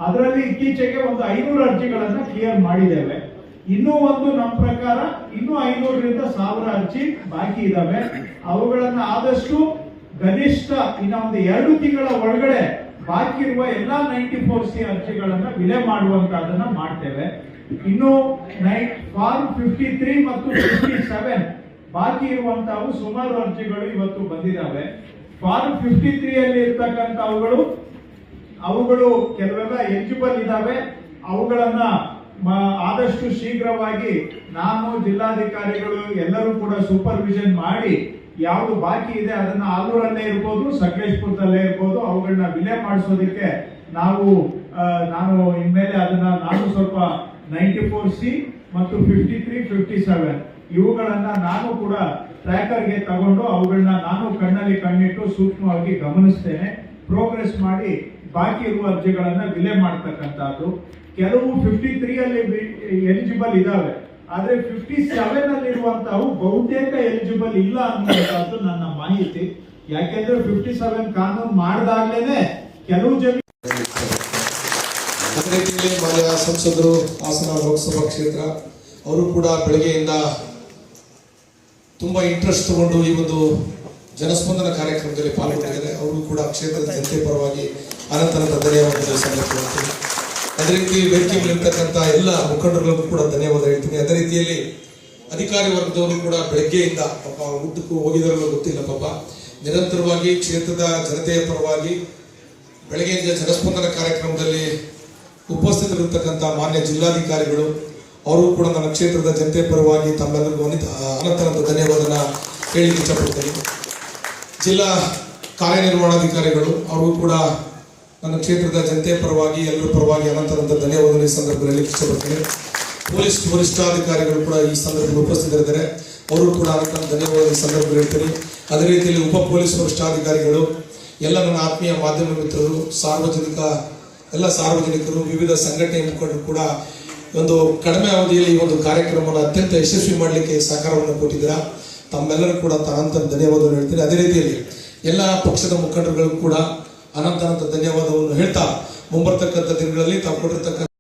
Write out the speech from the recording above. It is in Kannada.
ಅದರಲ್ಲಿ ಇತ್ತೀಚೆಗೆ ಒಂದು 500 ಅರ್ಜಿಗಳನ್ನ ಕ್ಲಿಯರ್ ಮಾಡಿದ್ದೇವೆ. ಇನ್ನೂ ಒಂದು ನಮ್ಮ ಪ್ರಕಾರ ಇನ್ನೂ 500ರಿಂದ 1000 ಅರ್ಜಿ ಬಾಕಿ ಇದಾವೆ. ಅವುಗಳನ್ನ ಆದಷ್ಟು ಗರಿಷ್ಠ ಇನ್ನ ಒಂದು 2 ತಿಂಗಳ ಒಳಗಡೆ ಬಾಕಿ ಇರುವ ಎಲ್ಲಾ 94C ಅರ್ಜಿಗಳನ್ನ ವಿಲೆ ಮಾಡುವಂತದನ್ನ ಮಾಡ್ತೇವೆ. ಇನ್ನು ಫಾರ್ಮ್ 53 ಮತ್ತು 57 ಬಾಕಿ ಇರುವಂತವು ಸುಮಾರು ಅರ್ಜಿಗಳು ಇವತ್ತು ಬಂದಿದ್ದಾವೆ. ಫಾರ್ಮ್ 53 ಅಲ್ಲಿ ಇರ್ತಕ್ಕಂಥ ಅವುಗಳು ಕೆಲವೆಲ್ಲ ಎಲಿಜಿಬಲ್ ಇದಾವೆ. ಅವುಗಳನ್ನ ಆದಷ್ಟು ಶೀಘ್ರವಾಗಿ ನಾನು, ಜಿಲ್ಲಾಧಿಕಾರಿಗಳು ಎಲ್ಲರೂ ಕೂಡ ಸೂಪರ್ವಿಷನ್ ಮಾಡಿ ಯಾವುದು ಬಾಕಿ ಇದೆ ಅದನ್ನ ಆಲೂರಲ್ಲೇ ಇರ್ಬೋದು, ಸಕಲೇಶ್ಪುರದಲ್ಲೇ ಇರ್ಬೋದು, ಅವುಗಳನ್ನ ವಿಲೆ ಮಾಡಿಸೋದಕ್ಕೆ ನಾನು ಇನ್ಮೇಲೆ ನಾನು ಸ್ವಲ್ಪ 94C ಮತ್ತು 53, 57 ಇವುಗಳನ್ನ ನಾನು ಕೂಡ ಟ್ರ್ಯಾಕರ್ಗೆ ತಗೊಂಡು ಅವುಗಳನ್ನ ನಾನು ಕಣ್ಣಲ್ಲಿ ಕಣ್ಣಿಟ್ಟು ಸೂಕ್ಷ್ಮವಾಗಿ ಗಮನಿಸ್ತೇನೆ. ಪ್ರೋಗ್ರೆಸ್ ಮಾಡಿ ಬಾಕಿ ಇರುವ ಅರ್ಜಿಗಳನ್ನ ವಿಲೆ ಮಾಡ್ತಕ್ಕಂಥದ್ದು. ಕೆಲವು 53 ಅಲ್ಲಿ ಎಲಿಜಿಬಲ್ ಇದಾವೆ, ಆದ್ರೆ 57 ಅಲ್ಲಿ ಇರುವಂತವು ಬಹುತೇಕ ಎಲಿಜಿಬಲ್ ಇಲ್ಲ ಅನ್ನುವಂಥದ್ದು ನನ್ನ ಮಾಹಿತಿ. ಯಾಕೆಂದ್ರೆ 57 ಕಾನೂನು ಮಾಡಿದಾಗ್ಲೇನೆ ಕೆಲವು ಜಮೀನು. ಅದೇ ರೀತಿಯಲ್ಲಿ ಮಾನ್ಯ ಸಂಸದರು ಹಾಸನ ಲೋಕಸಭಾ ಕ್ಷೇತ್ರ ಅವರು ಕೂಡ ಬೆಳಗ್ಗೆಯಿಂದ ತುಂಬಾ ಇಂಟ್ರೆಸ್ಟ್ ತಗೊಂಡು ಈ ಒಂದು ಜನಸ್ಪಂದನ ಕಾರ್ಯಕ್ರಮದಲ್ಲಿ ಪಾಲ್ಗೊಂಡಿದ್ದಾರೆ. ಅವರು ಕೂಡ ಕ್ಷೇತ್ರದ ಜನತೆ ಪರವಾಗಿ ಅನಂತ ಧನ್ಯವಾದಗಳು ಸಲ್ಲಿಸುತ್ತೇನೆ. ಅದೇ ರೀತಿ ವೇದಿಕೆ ಮೇಲಿರ್ತಕ್ಕಂಥ ಎಲ್ಲ ಮುಖಂಡರಿಗೂ ಕೂಡ ಧನ್ಯವಾದ ಹೇಳ್ತೀನಿ. ಅದೇ ರೀತಿಯಲ್ಲಿ ಅಧಿಕಾರಿ ವರ್ಗದವರು ಕೂಡ ಬೆಳಗ್ಗೆಯಿಂದ ಪಾಪ ಊಟಕ್ಕೂ ಹೋಗಿದಾರಲ್ಲ ಗೊತ್ತಿಲ್ಲ, ಪಾಪ ನಿರಂತರವಾಗಿ ಕ್ಷೇತ್ರದ ಜನತೆಯ ಪರವಾಗಿ ಬೆಳಗ್ಗೆಯಿಂದ ಜನಸ್ಪಂದನ ಕಾರ್ಯಕ್ರಮದಲ್ಲಿ ಉಪಸ್ಥಿತರಿರ್ತಕ್ಕಂಥ ಮಾನ್ಯ ಜಿಲ್ಲಾಧಿಕಾರಿಗಳು ಅವರು ಕೂಡ ನನ್ನ ಕ್ಷೇತ್ರದ ಜನತೆ ಪರವಾಗಿ ತಮ್ಮೆಲ್ಲರಿಗೂ ಅನಂತ ಧನ್ಯವಾದನ ಹೇಳಿಕ್ಕೆ ಇಷ್ಟಪಡ್ತೇನೆ. ಜಿಲ್ಲಾ ಕಾರ್ಯನಿರ್ವಹಣಾಧಿಕಾರಿಗಳು ಅವರು ಕೂಡ ನನ್ನ ಕ್ಷೇತ್ರದ ಜನತೆ ಪರವಾಗಿ ಎಲ್ಲರ ಪರವಾಗಿ ಅನಂತ ಧನ್ಯವಾದ ಈ ಸಂದರ್ಭದಲ್ಲಿ ಇಷ್ಟಪಡ್ತೇನೆ. ಪೊಲೀಸ್ ವರಿಷ್ಠಾಧಿಕಾರಿಗಳು ಕೂಡ ಈ ಸಂದರ್ಭದಲ್ಲಿ ಉಪಸ್ಥಿತರಿದ್ದಾರೆ, ಅವರು ಕೂಡ ಅನಂತ ಧನ್ಯವಾದ ಈ ಸಂದರ್ಭದಲ್ಲಿ ಹೇಳ್ತೀನಿ. ಅದೇ ರೀತಿಯಲ್ಲಿ ಉಪ ಪೊಲೀಸ್ ವರಿಷ್ಠಾಧಿಕಾರಿಗಳು, ಎಲ್ಲ ನನ್ನ ಆತ್ಮೀಯ ಮಾಧ್ಯಮ ಮಿತ್ರರು, ಎಲ್ಲ ಸಾರ್ವಜನಿಕರು, ವಿವಿಧ ಸಂಘಟನೆ ಮುಖಂಡರು ಕೂಡ ಒಂದು ಕಡಿಮೆ ಅವಧಿಯಲ್ಲಿ ಈ ಒಂದು ಕಾರ್ಯಕ್ರಮವನ್ನು ಅತ್ಯಂತ ಯಶಸ್ವಿ ಮಾಡಲಿಕ್ಕೆ ಸಹಕಾರವನ್ನು ಕೊಟ್ಟಿದ್ದೀರಾ. ತಮ್ಮೆಲ್ಲರೂ ಕೂಡ ಅನಂತ ಧನ್ಯವಾದವನ್ನು ಹೇಳ್ತೀನಿ. ಅದೇ ರೀತಿಯಲ್ಲಿ ಎಲ್ಲ ಪಕ್ಷದ ಮುಖಂಡರುಗಳು ಕೂಡ ಅನಂತ ಧನ್ಯವಾದವನ್ನು ಹೇಳ್ತಾ ಮುಂಬರ್ತಕ್ಕಂಥ ದಿನಗಳಲ್ಲಿ ತಾವು ಕೊಟ್ಟಿರ್ತಕ್ಕಂಥ